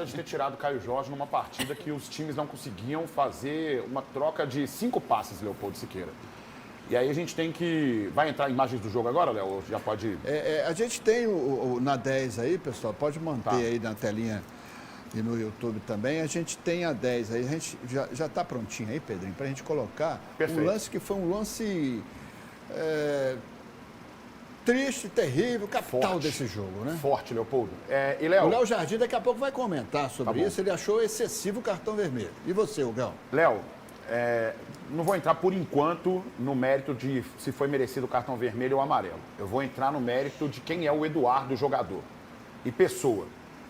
de ter tirado o Caio Jorge numa partida que os times não conseguiam fazer uma troca de 5 passes, Leopoldo Siqueira. E aí a gente tem que... Vai entrar imagens do jogo agora, Léo? Já pode... A gente tem na 10 aí, pessoal, pode manter Tá. aí na telinha e no YouTube também. A gente tem a 10 aí, a gente já está prontinho aí, Pedrinho, para a gente colocar Perfeito. um lance que foi um lance triste, terrível, capital Forte. desse jogo, né? Forte, Leopoldo. E, O Léo, Léo Jardim daqui a pouco vai comentar Tá sobre bom. isso. Ele achou excessivo o cartão vermelho. E você, Hugão? Léo, não vou entrar por enquanto no mérito de se foi merecido o cartão vermelho ou amarelo. Eu vou entrar no mérito de quem é o Eduardo, jogador e pessoa.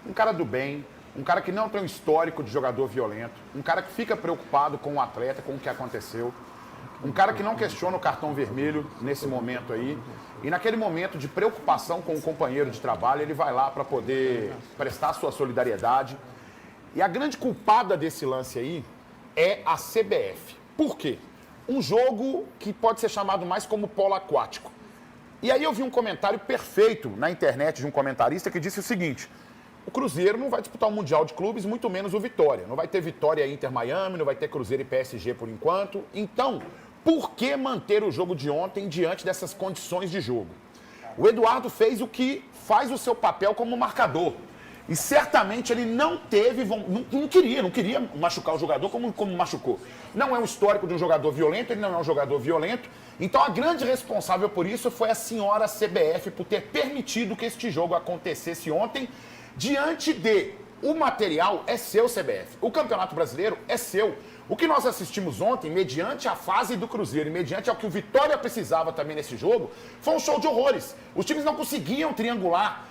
Um cara do bem, um cara que não tem um histórico de jogador violento, um cara que fica preocupado com o atleta, com o que aconteceu, um cara que não questiona o cartão vermelho nesse momento aí. E naquele momento de preocupação com o companheiro de trabalho, ele vai lá para poder prestar sua solidariedade. E a grande culpada desse lance aí é a CBF. Por quê? Um jogo que pode ser chamado mais como polo aquático. E aí eu vi um comentário perfeito na internet de um comentarista que disse o seguinte: o Cruzeiro não vai disputar o Mundial de Clubes, muito menos o Vitória. Não vai ter Vitória e Inter Miami, não vai ter Cruzeiro e PSG por enquanto. Então, por que manter o jogo de ontem diante dessas condições de jogo? O Eduardo fez o que faz o seu papel como marcador. E certamente ele não teve, não queria machucar o jogador como machucou. Não é um histórico de um jogador violento, ele não é um jogador violento. Então a grande responsável por isso foi a senhora CBF, por ter permitido que este jogo acontecesse ontem, diante de o material é seu, CBF. O Campeonato Brasileiro é seu. O que nós assistimos ontem, mediante a fase do Cruzeiro e mediante ao que o Vitória precisava também nesse jogo, foi um show de horrores. Os times não conseguiam triangular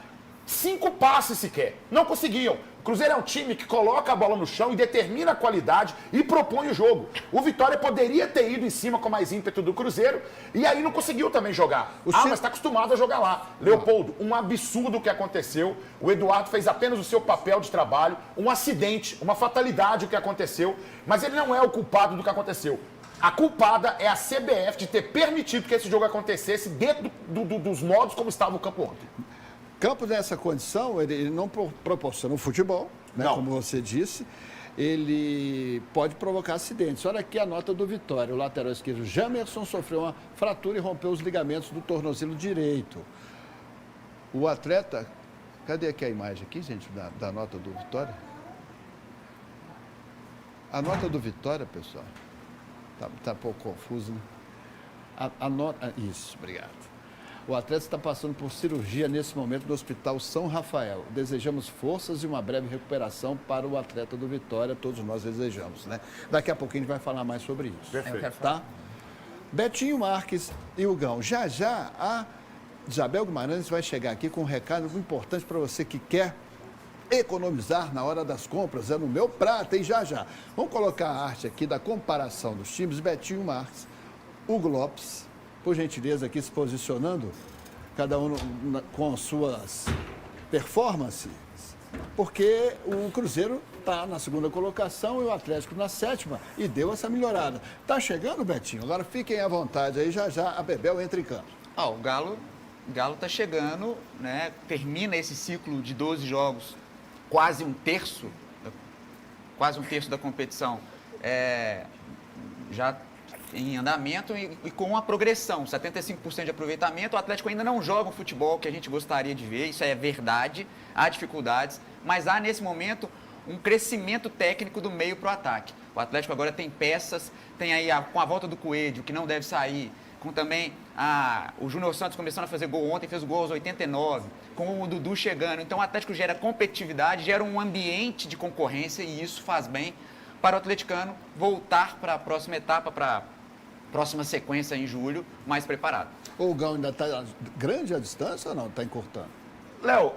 5 passes sequer. Não conseguiam. O Cruzeiro é um time que coloca a bola no chão e determina a qualidade e propõe o jogo. O Vitória poderia ter ido em cima com mais ímpeto do Cruzeiro e aí não conseguiu também jogar. Mas está acostumado a jogar lá. Leopoldo, um absurdo o que aconteceu. O Eduardo fez apenas o seu papel de trabalho. Um acidente, uma fatalidade o que aconteceu. Mas ele não é o culpado do que aconteceu. A culpada é a CBF de ter permitido que esse jogo acontecesse dentro dos modos como estava o campo ontem. Campo nessa condição, ele não proporciona o futebol, né, como você disse, ele pode provocar acidentes. Olha aqui a nota do Vitória. O lateral esquerdo Jamerson sofreu uma fratura e rompeu os ligamentos do tornozelo direito. O atleta... Cadê aqui a imagem aqui, gente, da nota do Vitória? A nota do Vitória, pessoal, tá um pouco confuso, né? A nota... Isso, obrigado. O atleta está passando por cirurgia nesse momento no Hospital São Rafael. Desejamos forças e uma breve recuperação para o atleta do Vitória. Todos nós desejamos, né? Daqui a pouquinho a gente vai falar mais sobre isso. Perfeito. Tá? Betinho Marques e Hugão. Já a Isabel Guimarães vai chegar aqui com um recado importante para você que quer economizar na hora das compras. É no Meu Prato, hein? Já. Vamos colocar a arte aqui da comparação dos times. Betinho Marques, Hugo Lopes, por gentileza, aqui se posicionando, cada um com as suas performances, porque o Cruzeiro está na segunda colocação e o Atlético na 7ª e deu essa melhorada. Tá chegando, Betinho? Agora fiquem à vontade aí, já a Bebel entra em campo. O Galo está chegando, né? Termina esse ciclo de 12 jogos, quase um terço da competição, já em andamento e com uma progressão, 75% de aproveitamento. O Atlético ainda não joga o futebol que a gente gostaria de ver, isso é verdade, há dificuldades, mas há nesse momento um crescimento técnico do meio para o ataque. O Atlético agora tem peças, tem aí com a volta do Coelho, que não deve sair, com também o Júnior Santos começando a fazer gol ontem, fez o gol aos 89, com o Dudu chegando. Então o Atlético gera competitividade, gera um ambiente de concorrência e isso faz bem para o atleticano voltar para a próxima etapa, para próxima sequência em julho, mais preparado. O Gão ainda está grande a distância ou não? Está encurtando? Léo,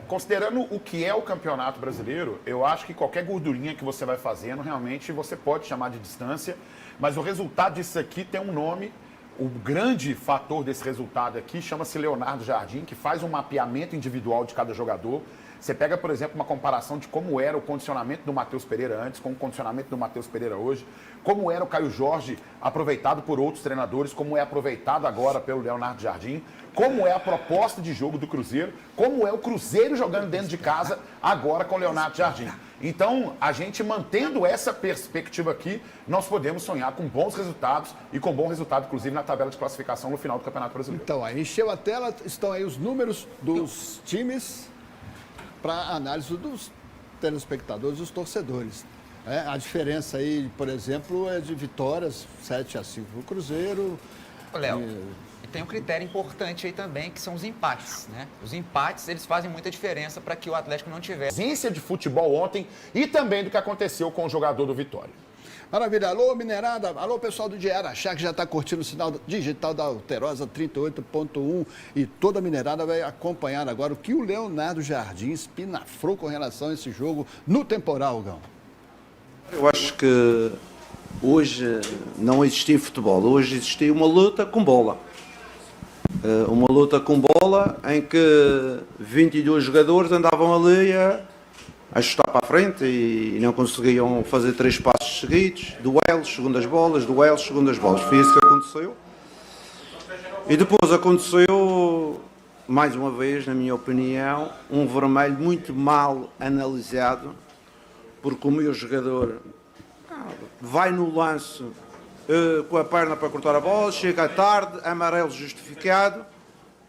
considerando o que é o Campeonato Brasileiro, eu acho que qualquer gordurinha que você vai fazendo, realmente você pode chamar de distância, mas o resultado disso aqui tem um nome. O grande fator desse resultado aqui chama-se Leonardo Jardim, que faz um mapeamento individual de cada jogador, Você pega, por exemplo, uma comparação de como era o condicionamento do Matheus Pereira antes, com o condicionamento do Matheus Pereira hoje, como era o Caio Jorge aproveitado por outros treinadores, como é aproveitado agora pelo Leonardo Jardim, como é a proposta de jogo do Cruzeiro, como é o Cruzeiro jogando dentro de casa agora com o Leonardo Jardim. Então, a gente mantendo essa perspectiva aqui, nós podemos sonhar com bons resultados e com bom resultado, inclusive, na tabela de classificação no final do Campeonato Brasileiro. Então, aí encheu a tela, estão aí os números dos times para análise dos telespectadores, dos torcedores. A diferença aí, por exemplo, é de vitórias, 7-5 para o Cruzeiro. Léo, e tem um critério importante aí também, que são os empates, né? Os empates, eles fazem muita diferença para que o Atlético não tivesse. Ausência de futebol ontem e também do que aconteceu com o jogador do Vitória. Maravilha. Alô, Minerada. Alô, pessoal do Diário Araxá, que já está curtindo o sinal digital da Alterosa 38.1. E toda a Minerada vai acompanhar agora o que o Leonardo Jardim espinafrou com relação a esse jogo no temporal, Gão. Eu acho que hoje não existia futebol, hoje existia uma luta com bola. Uma luta com bola em que 22 jogadores andavam ali a chutar para a frente e não conseguiam fazer 3 passos seguidos, duelos, segundas bolas, duelos, segundas bolas. Foi isso que aconteceu. E depois aconteceu, mais uma vez, na minha opinião, um vermelho muito mal analisado, porque o meu jogador vai no lance com a perna para cortar a bola, chega tarde, amarelo justificado,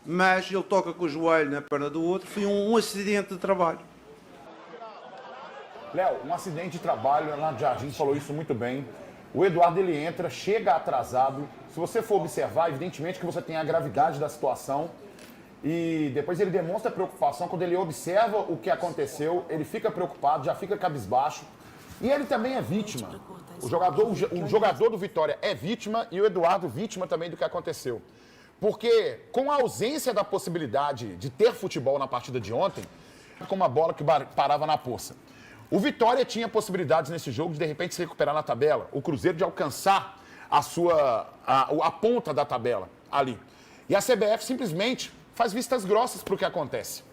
mas ele toca com o joelho na perna do outro. Foi um acidente de trabalho. Léo, um acidente de trabalho, o Leonardo Jardim falou isso muito bem. O Eduardo, ele entra, chega atrasado. Se você for observar, evidentemente que você tem a gravidade da situação. E depois ele demonstra preocupação. Quando ele observa o que aconteceu, ele fica preocupado, já fica cabisbaixo. E ele também é vítima. O jogador do Vitória é vítima e o Eduardo vítima também do que aconteceu. Porque com a ausência da possibilidade de ter futebol na partida de ontem, com uma bola que parava na poça. O Vitória tinha possibilidades nesse jogo de repente se recuperar na tabela. O Cruzeiro de alcançar a ponta da tabela ali. E a CBF simplesmente faz vistas grossas para o que acontece.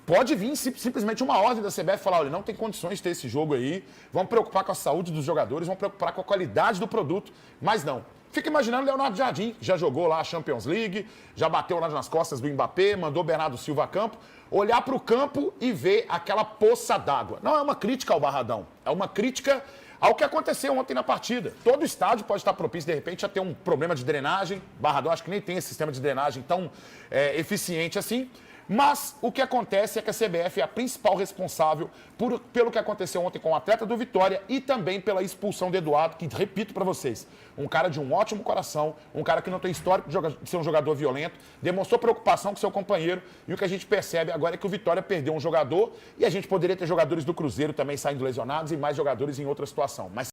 Pode vir simplesmente uma ordem da CBF falar, olha, não tem condições de ter esse jogo aí, vamos preocupar com a saúde dos jogadores, vamos preocupar com a qualidade do produto, mas não. Fica imaginando o Leonardo Jardim, já jogou lá a Champions League, já bateu lá nas costas do Mbappé, mandou Bernardo Silva a campo, olhar para o campo e ver aquela poça d'água. Não é uma crítica ao Barradão, é uma crítica ao que aconteceu ontem na partida. Todo estádio pode estar propício, de repente, a ter um problema de drenagem. Barradão acho que nem tem esse sistema de drenagem tão eficiente assim. Mas o que acontece é que a CBF é a principal responsável pelo que aconteceu ontem com o atleta do Vitória e também pela expulsão do Eduardo, que, repito para vocês, um cara de um ótimo coração, um cara que não tem histórico de ser um jogador violento, demonstrou preocupação com seu companheiro e o que a gente percebe agora é que o Vitória perdeu um jogador e a gente poderia ter jogadores do Cruzeiro também saindo lesionados e mais jogadores em outra situação. Mas